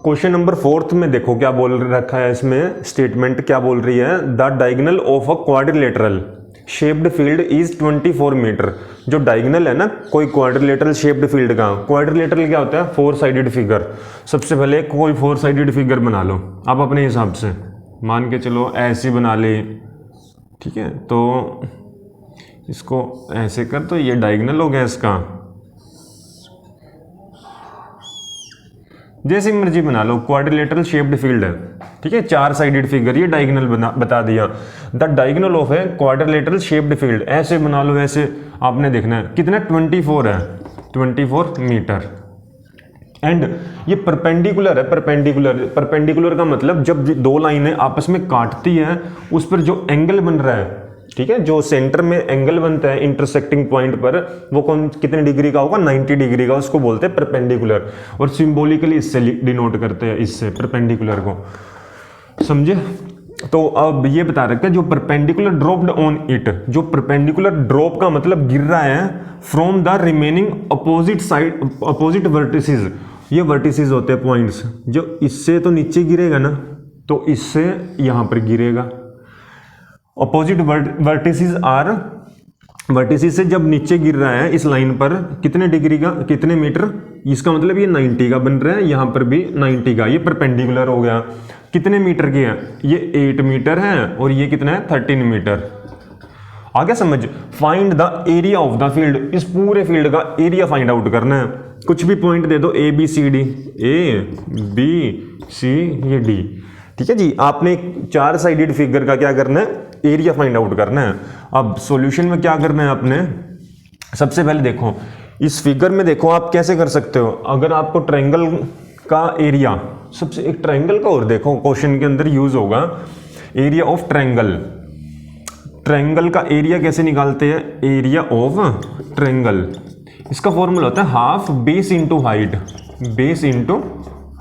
Question number 4 में देखो क्या बोल रखा है इसमें, स्टेटमेंट क्या बोल रही है, the diagonal of a quadrilateral shaped field is 24 metre. जो डायगोनल है ना कोई क्वाड्रिलेटरल शेप्ड फील्ड का, क्वाड्रिलेटरल क्या होता है, 4 साइडेड फिगर। सबसे पहले कोई 4 साइडेड फिगर बना लो आप अपने हिसाब से, मान के चलो ऐसी बना ले, ठीक है, तो इसको ऐसे कर, तो ये डायगोनल हो गया इसका, जैसे मर्जी बना लो, क्वाड्रिलेटरल शेप्ड फील्ड है, ठीक है, 4 साइडेड फिगर, ये डायगोनल बता दिया। द डायगोनल ऑफ है क्वाड्रिलेटरल शेप्ड फील्ड, ऐसे बना लो, ऐसे आपने देखना है कितना, 24 है, 24 मीटर। एंड ये परपेंडिकुलर है, परपेंडिकुलर का मतलब जब दो लाइनें आपस में काटती है उस पर जो एंगल बन रहा है, ठीक है, जो सेंटर में एंगल बनता है इंटरसेक्टिंग पॉइंट पर, वो कौन कितने डिग्री का होगा, 90 डिग्री का, उसको बोलते हैं परपेंडिकुलर। और सिंबॉलिकली इससे डिनोट करते हैं, इससे परपेंडिकुलर को, समझे। तो अब ये बता रखा है जो परपेंडिकुलर ड्रॉप्ड ऑन इट, जो परपेंडिकुलर ड्रॉप का मतलब गिर रहा है from the remaining opposite side, opposite vertices, ये वर्टिसेस होते हैं पॉइंट्स, जो इससे तो नीचे गिरेगा ना, तो इससे यहां पर गिरेगा। अपोजिट वर्टिसेस आर, वर्टिसेस से जब नीचे गिर रहा है इस लाइन पर, कितने डिग्री का, कितने मीटर, इसका मतलब ये 90 का बन रहा है, यहां पर भी 90 का, ये परपेंडिकुलर हो गया। कितने मीटर की है, ये 8 मीटर है, और ये कितना है, 13 मीटर। आगे समझ, find the area of the field, इस पूरे फील्ड का एरिया फाइंड आउट करना है। कुछ भी पॉइंट दे दो, A B C D, A B C ये डी, ठीक है जी। आपने 4 साइडेड फिगर का क्या करना है, एरिया फाइंड आउट करना है। अब सॉल्यूशन में क्या करना है आपने, सबसे पहले देखो इस फिगर में, देखो आप कैसे कर सकते हो, अगर आपको ट्रायंगल का एरिया, सबसे एक ट्रायंगल का और देखो क्वेश्चन के अंदर यूज होगा, एरिया ऑफ ट्रायंगल। ट्रायंगल का एरिया कैसे निकालते हैं, एरिया ऑफ ट्रायंगल, इसका फॉर्मूला होता है half base into height, base into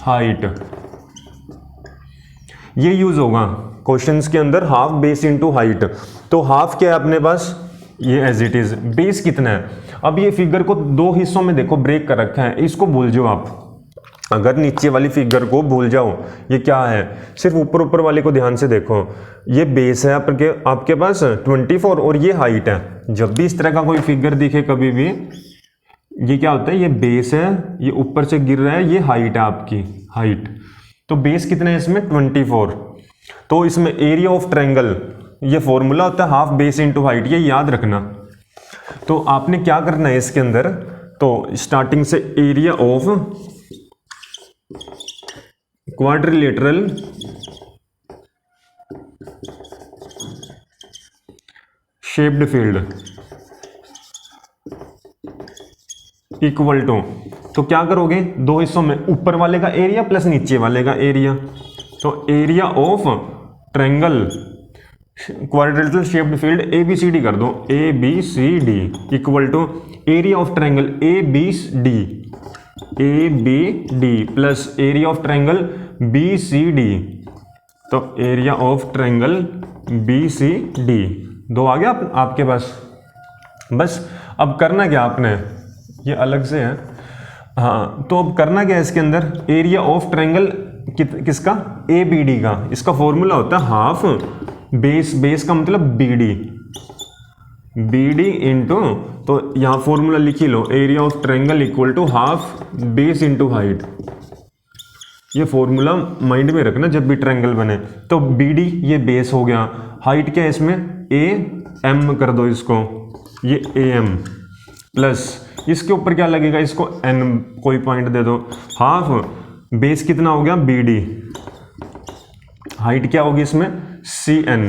height, ये यूज होगा क्वेश्चंस के अंदर, हाफ बेस इंटू हाइट। तो हाफ क्या है अपने पास, ये एज इट इज, बेस कितना है। अब ये फिगर को 2 हिस्सों में देखो ब्रेक कर रखा है, इसको भूल जाओ आप, अगर नीचे वाली फिगर को भूल जाओ, ये क्या है, सिर्फ ऊपर वाले को ध्यान से देखो, ये बेस है आपके पास 24 और ये हाइट है। जब भी इस तरह का कोई फिगर दिखे कभी भी, ये क्या होता है, ये बेस है, ये ऊपर से गिर रहा है, ये हाइट है आपकी, हाइट। तो बेस कितना है इसमें, 24। तो इसमें एरिया ऑफ ट्रायंगल, ये फॉर्मूला होता है हाफ बेस इंटू हाइट, ये याद रखना। तो आपने क्या करना है इसके अंदर, तो स्टार्टिंग से area of quadrilateral shaped field equal to, तो क्या करोगे, 2 हिस्सों में, ऊपर वाले का एरिया प्लस नीचे वाले का एरिया। तो area of triangle quadrilateral shaped field A B C D कर दो, A B C D equal to area of triangle A B D plus area of triangle B C D. तो area of triangle B C D, 2 आ गया आपके पास। बस अब करना क्या आपने, ये अलग से है, हाँ, तो अब करना क्या है इसके अंदर, एरिया ऑफ ट्रायंगल किसका, ए बी डी का, इसका फॉर्मूला होता है हाफ बेस का मतलब बी डी इंटू, तो यहां फॉर्मूला लिख ही लो, area of triangle equal to half base into height. ये फॉर्मूला माइंड में रखना जब भी ट्रायंगल बने। तो बी डी ये बेस हो गया, हाइट क्या है इसमें, ए एम कर दो इसको, ये ए एम प्लस इसके ऊपर क्या लगेगा, इसको एन कोई पॉइंट दे दो, हाफ बेस कितना हो गया, बी डी, हाइट क्या होगी इसमें, सी एन,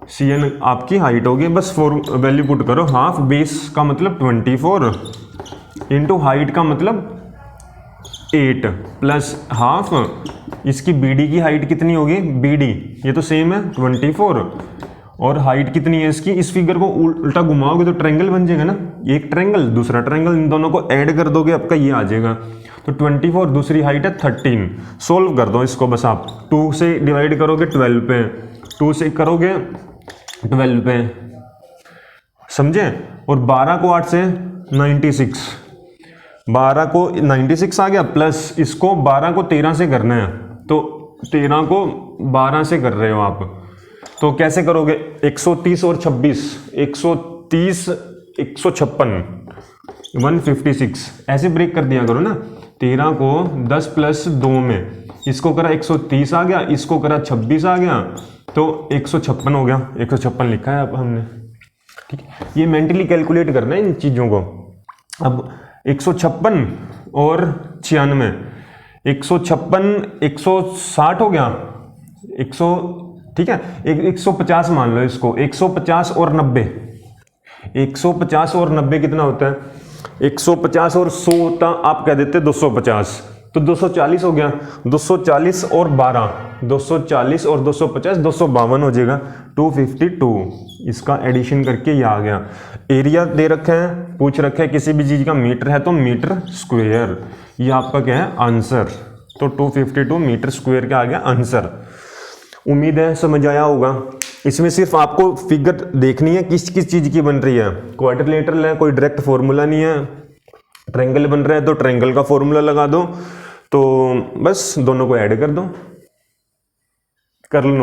सी एन आपकी हाइट होगी। बस वैल्यू पुट करो, हाफ बेस का मतलब 24 इंटू हाइट का मतलब 8 प्लस हाफ इसकी बीडी की हाइट कितनी होगी, बीडी ये तो सेम है 24, और हाइट कितनी है इसकी, इस फिगर को उल्टा घुमाओगे तो ट्रायंगल बन जाएगा ना, एक ट्रायंगल दूसरा ट्रायंगल, इन दोनों को ऐड कर दोगे आपका ये आ जाएगा। तो 24, दूसरी हाइट है 13। सोल्व कर दो इसको, बस आप 2 से डिवाइड करोगे 12 पे, 2 से करोगे 12 पे, समझे, और 12 को 8 से 96, 12 को 96 आ गया, प्लस इसको 12 को 13 से करना है, तो 13 को 12 से कर रहे हो आप, तो कैसे करोगे? 130 और 26, 130 156 156 ऐसे ब्रेक कर दिया करो ना। 13 को 10 प्लस 2 में इसको करा 130 आ गया, इसको करा 26 आ गया, तो 156 हो गया। 156 लिखा है अब हमने, ठीक है। ये मेंटली कैलकुलेट करना है इन चीज़ों को। अब 156 और 96, 156 160 हो गया, 100, ठीक है, 150 मान लो इसको, 150 और 90, 150 और 90 कितना होता है? 150 और 100 होता, आप कह देते 250, तो 240 हो गया। 240 और 12, 240 और 250 252 हो जाएगा, 252। इसका एडिशन करके ये आ गया। एरिया दे रखा है, पूछ रखा है किसी भी चीज़ का मीटर है तो मीटर स्क्वायर, ये आपका क्या है? आंसर। तो 252 मीटर स्क्वायर का आ गया आंसर। उम्मीद है समझ आया होगा। इसमें सिर्फ आपको फिगर देखनी है किस किस चीज़ की बन रही है। क्वाड्रिलेटरल है, कोई डायरेक्ट फॉर्मूला नहीं है। ट्रायंगल बन रहा है तो ट्रायंगल का फॉर्मूला लगा दो, तो बस दोनों को ऐड कर दो, कर लो।